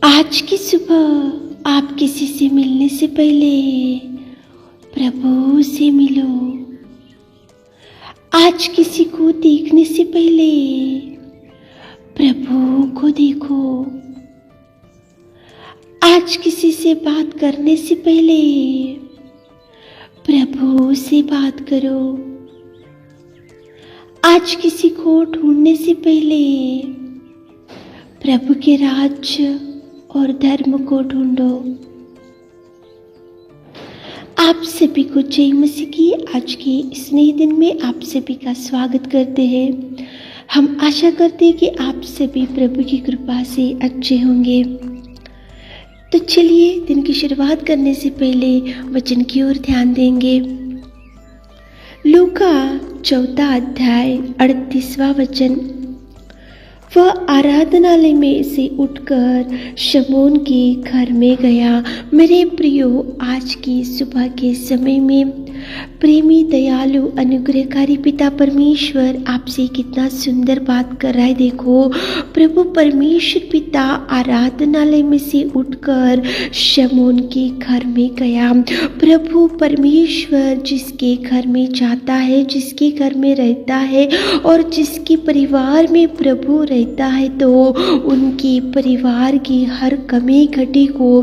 आज की सुबह आप किसी से मिलने से पहले प्रभु से मिलो। आज किसी को देखने से पहले प्रभु को देखो। आज किसी से बात करने से पहले प्रभु से बात करो। आज किसी को ढूंढने से पहले प्रभु के राज्य और धर्म को ढूंढो। आप सभी को जय मसीह की आज के इस नए दिन में आप सभी का स्वागत करते हैं। हम आशा करते हैं कि आप सभी प्रभु की कृपा से अच्छे होंगे। तो चलिए दिन की शुरुआत करने से पहले वचन की ओर ध्यान देंगे। लूका 4 अध्याय 38वां वचन। वह आराधनालय में से उठकर शमौन के घर में गया। मेरे प्रियो, आज की सुबह के समय में प्रेमी दयालु अनुग्रहकारी पिता परमेश्वर आपसे कितना सुंदर बात कर रहा है। देखो, प्रभु परमेश्वर पिता आराधनालय में से उठकर शमौन के घर में गया। प्रभु परमेश्वर जिसके घर में जाता है, जिसके घर में रहता है और जिसके परिवार में प्रभु रहता है, तो उनके परिवार की हर कमी घटी को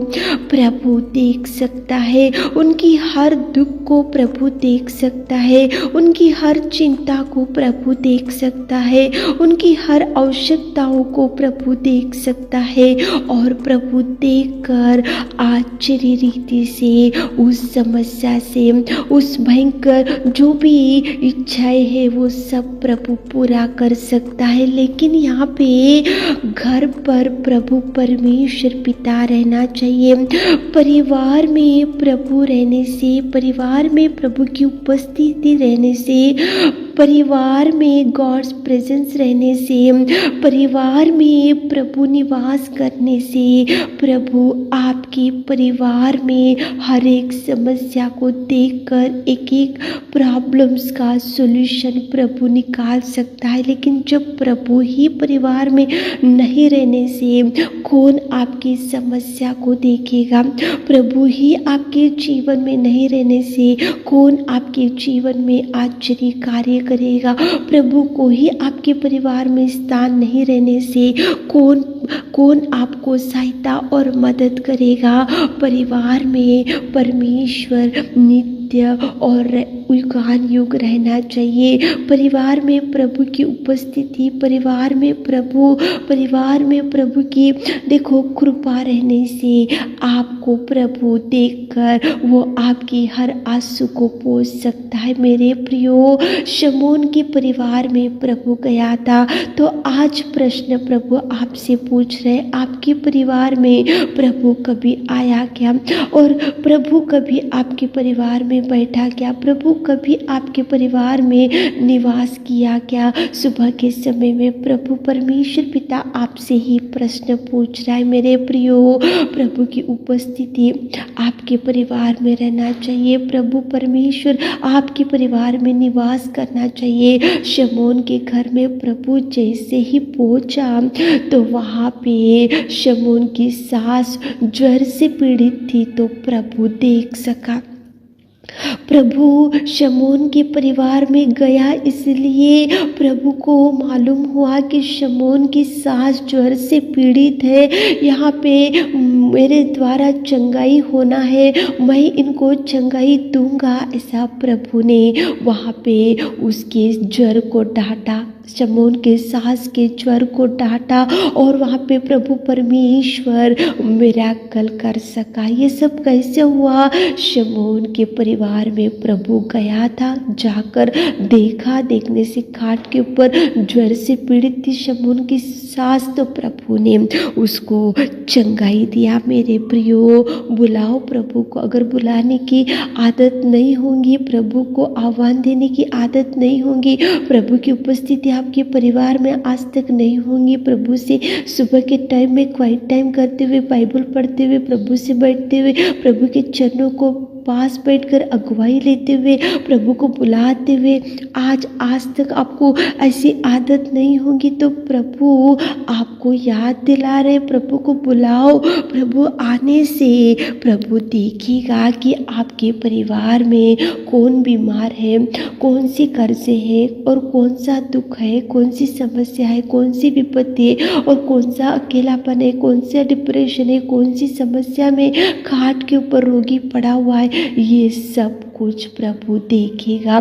प्रभु देख सकता है। उनकी हर दुख को प्रभु देख सकता है। उनकी हर चिंता को प्रभु देख सकता है। उनकी हर आवश्यकताओं को प्रभु देख सकता है। और प्रभु देखकर आश्चर्य रीति से उस समस्या से, उस भयंकर जो भी इच्छाएं है, वो सब प्रभु पूरा कर सकता है। लेकिन यहाँ पे घर पर प्रभु परमेश्वर पिता रहना चाहिए। परिवार में प्रभु रहने से, परिवार में प्रभु की उपस्थिति रहने से, परिवार में गॉड्स प्रेजेंस रहने से, परिवार में प्रभु निवास करने से प्रभु आपके परिवार में हर एक समस्या को देखकर एक एक प्रॉब्लम्स का सॉल्यूशन प्रभु निकाल सकता है। लेकिन जब प्रभु ही परिवार में नहीं रहने से कौन आपकी समस्या को देखेगा? प्रभु ही आपके जीवन में नहीं रहने से कौन आपके जीवन में आश्चर्य कार्य करेगा? प्रभु को ही आपके परिवार में स्थान नहीं रहने से कौन आपको सहायता और मदद करेगा? परिवार में परमेश्वर नित्य और युगान युग रहना चाहिए। परिवार में प्रभु की उपस्थिति, परिवार में प्रभु की देखो कृपा रहने से आपको प्रभु देखकर वो आपकी हर आंसू को पोंछ सकता है। मेरे प्रियो, शमौन के परिवार में प्रभु गया था। तो आज प्रश्न प्रभु आपसे पूछ रहे, आपके परिवार में प्रभु कभी आया क्या? और प्रभु कभी आपके परिवार में बैठा क्या? प्रभु कभी आपके परिवार में निवास किया क्या? सुबह के समय में प्रभु परमेश्वर पिता आपसे ही प्रश्न पूछ रहा है। मेरे प्रियो, प्रभु की उपस्थिति आपके परिवार में रहना चाहिए। प्रभु परमेश्वर आपके परिवार में निवास करना चाहिए। शमौन के घर में प्रभु जैसे ही पहुंचा तो वहाँ पे शमौन की सास ज्वर से पीड़ित थी, तो प्रभु देख सका। प्रभु शमौन के परिवार में गया, इसलिए प्रभु को मालूम हुआ कि शमौन की सास ज्वर से पीड़ित है। यहाँ पे मेरे द्वारा चंगाई होना है, मैं इनको चंगाई दूंगा। ऐसा प्रभु ने वहाँ पे उसके ज्वर को डांटा, शमौन के सास के ज्वर को डांटा और वहाँ पे प्रभु परमेश्वर मिरेकल कर सका। ये सब कैसे हुआ? शमौन के परिवार में प्रभु गया था, जाकर देखा, देखने से खाट के ऊपर ज्वर से पीड़ित थी शमौन की सास, तो प्रभु ने उसको चंगाई दिया। मेरे प्रियो, बुलाओ प्रभु को। अगर बुलाने की आदत नहीं होगी, प्रभु को आह्वान देने की आदत नहीं होगी, प्रभु की उपस्थिति उपस्थिति आपके परिवार में आज तक नहीं होंगी, प्रभु से सुबह के टाइम में क्वाइट टाइम करते हुए, बाइबल पढ़ते हुए, प्रभु से बैठते हुए, प्रभु के चरणों को पास बैठकर अगुवाई लेते हुए, प्रभु को बुलाते हुए आज तक आपको ऐसी आदत नहीं होगी, तो प्रभु आपको याद दिला रहे, प्रभु को बुलाओ। प्रभु आने से प्रभु देखिएगा कि आपके परिवार में कौन बीमार है, कौन सी कर्जे है और कौन सा दुख है, कौन सी समस्या है, कौन सी विपत्ति है और कौन सा अकेलापन है, कौन सा डिप्रेशन है, कौन सी समस्या में खाट के ऊपर रोगी पड़ा हुआ है। ये सब कुछ प्रभु देखेगा।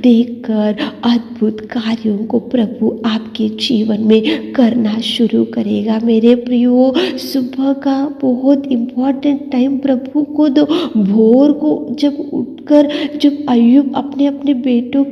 देखकर अद्भुत कार्यों को प्रभु आपके जीवन में करना शुरू करेगा। मेरे प्रियो, सुबह का बहुत इम्पोर्टेंट टाइम प्रभु को दो। भोर को जब उठकर जब अय्यूब अपने अपने बेटों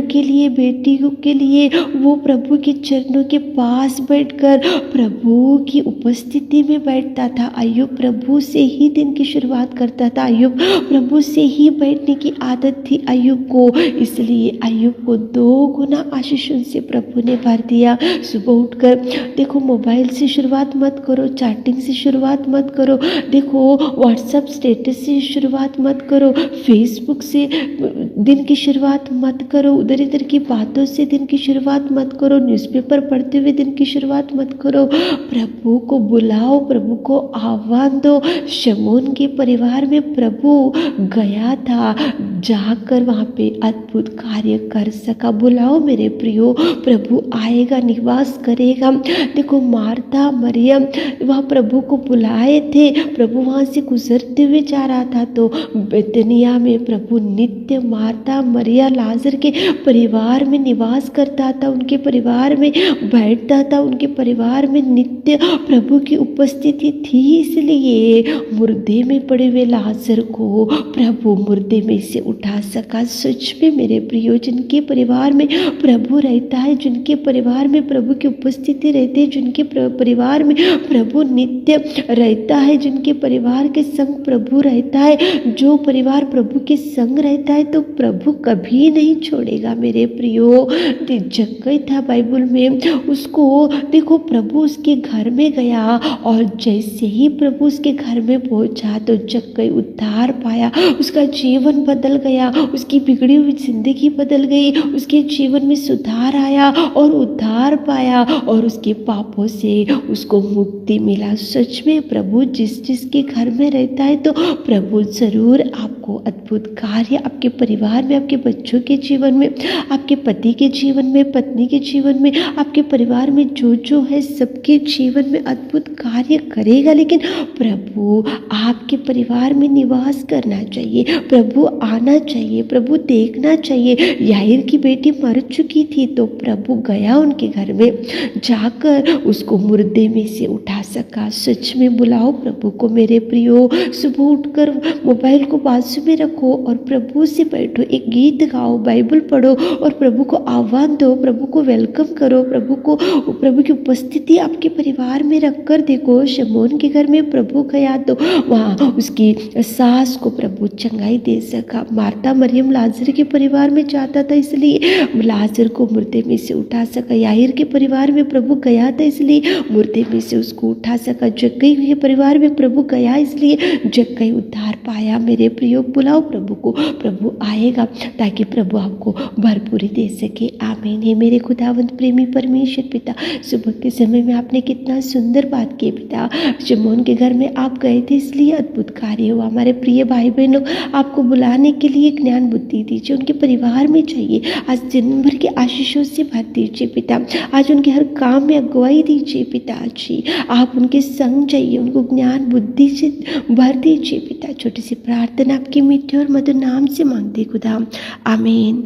के लिए, बेटियों के लिए वो प्रभु के चरणों के पास बैठकर प्रभु की उपस्थिति में बैठता था। अय्यूब प्रभु से ही दिन की शुरुआत करता था। अय्यूब प्रभु से ही बैठने की आदत थी अय्यूब को, इसलिए अय्यूब को 2 गुना आशीषों से प्रभु ने भर दिया। सुबह उठकर देखो, मोबाइल से शुरुआत मत करो, चैटिंग से शुरुआत मत करो, देखो व्हाट्सएप स्टेटस से शुरुआत मत करो, फेसबुक से दिन की शुरुआत मत करो, उधर इधर की बातों से दिन की शुरुआत मत करो, न्यूज़पेपर पढ़ते हुए दिन की शुरुआत मत करो। प्रभु को बुलाओ, प्रभु को आह्वान दो। शमून के परिवार में प्रभु गया था, जाकर वहाँ पे अद्भुत कार्य कर सका। बुलाओ मेरे प्रियो, प्रभु आएगा, निवास करेगा। देखो मार्था मरियम वहाँ प्रभु को बुलाए थे, प्रभु वहाँ से गुजरते हुए जा रहा था, तो बेतनिया में प्रभु नित्य मार्था मरिया लाजर के परिवार में निवास करता था, उनके परिवार में बैठता था, उनके परिवार में नित्य प्रभु की उपस्थिति थी। इसलिए मुर्दे में पड़े हुए लाजर को प्रभु मुर्दे में से उठा सका। सच में मेरे प्रियो, जिनके परिवार में प्रभु रहता है, जिनके परिवार में प्रभु की उपस्थिति रहती है, जिनके परिवार में प्रभु नित्य रहता है, जिनके परिवार के संग प्रभु रहता है, जो परिवार प्रभु के संग रहता है, तो प्रभु कभी नहीं छोड़ेगा। मेरे प्रियो, जक्कई था बाइबल में, उसको देखो प्रभु उसके घर में गया और जैसे ही प्रभु उसके घर में पहुंचा तो जक्कई उद्धार पाया, उसका जीवन बदल गया, उसकी बिगड़ी हुई जिंदगी बदल गई, उसके जीवन में सुधार आया और उद्धार पाया और उसके पापों से उसको मुक्ति मिला। सच में प्रभु जिसके घर में रहता है, तो प्रभु जरूर आपको अद्भुत कार्य आपके परिवार में, आपके बच्चों के जीवन में, आपके पति के जीवन में, पत्नी के जीवन में, आपके परिवार में जो है सबके जीवन में अद्भुत कार्य करेगा। लेकिन प्रभु आपके परिवार में निवास करना चाहिए, प्रभु आना चाहिए, प्रभु देखना चाहिए। याहीर की बेटी मर चुकी थी, तो प्रभु गया उनके घर में, जाकर उसको मुर्दे में से उठा सका। सच में बुलाओ प्रभु को मेरे प्रियो। सुबह उठकर मोबाइल को बाजू में रखो और प्रभु से बैठो, एक गीत गाओ, बाइबल पढ़ो और प्रभु को आह्वान दो, प्रभु को वेलकम करो, प्रभु की उपस्थिति आपके परिवार में रखकर देखो। शमून के घर में प्रभु गया तो वहाँ उसकी सास को प्रभु चंगाई दे सका। मार्था मरियम लाजर के परिवार में जाता था, इसलिए लाजर को मुर्दे में से उठा सका। याहीर के परिवार में प्रभु गया था, इसलिए मुर्दे में से उसको उठा सका। जक्कई के परिवार में प्रभु गया, इसलिए जक्कई उद्धार पाया। मेरे प्रियो, बुलाओ प्रभु को, प्रभु आएगा ताकि प्रभु आपको भरपूरी दे सके। आमीन। हे मेरे खुदावंत प्रेमी परमेश्वर पिता, सुबह के समय में आपने कितना सुंदर बात की पिता। शमून के घर में आप गए थे, इसलिए अद्भुत कार्य हुआ। हमारे प्रिय भाई बहनों, आपको बुलाने के लिए ज्ञान बुद्धि दीजिए, उनके परिवार में चाहिए। आज दिन भर के आशीषों से भर दीजिए पिता। आज उनके हर काम में अगुवाई दीजिए पिताजी। आप उनके संग जाइए, उनको ज्ञान बुद्धि से भर दीजिए पिता। छोटी सी प्रार्थना आपके मीठे और मधुर नाम से मांगते खुदा, आमीन।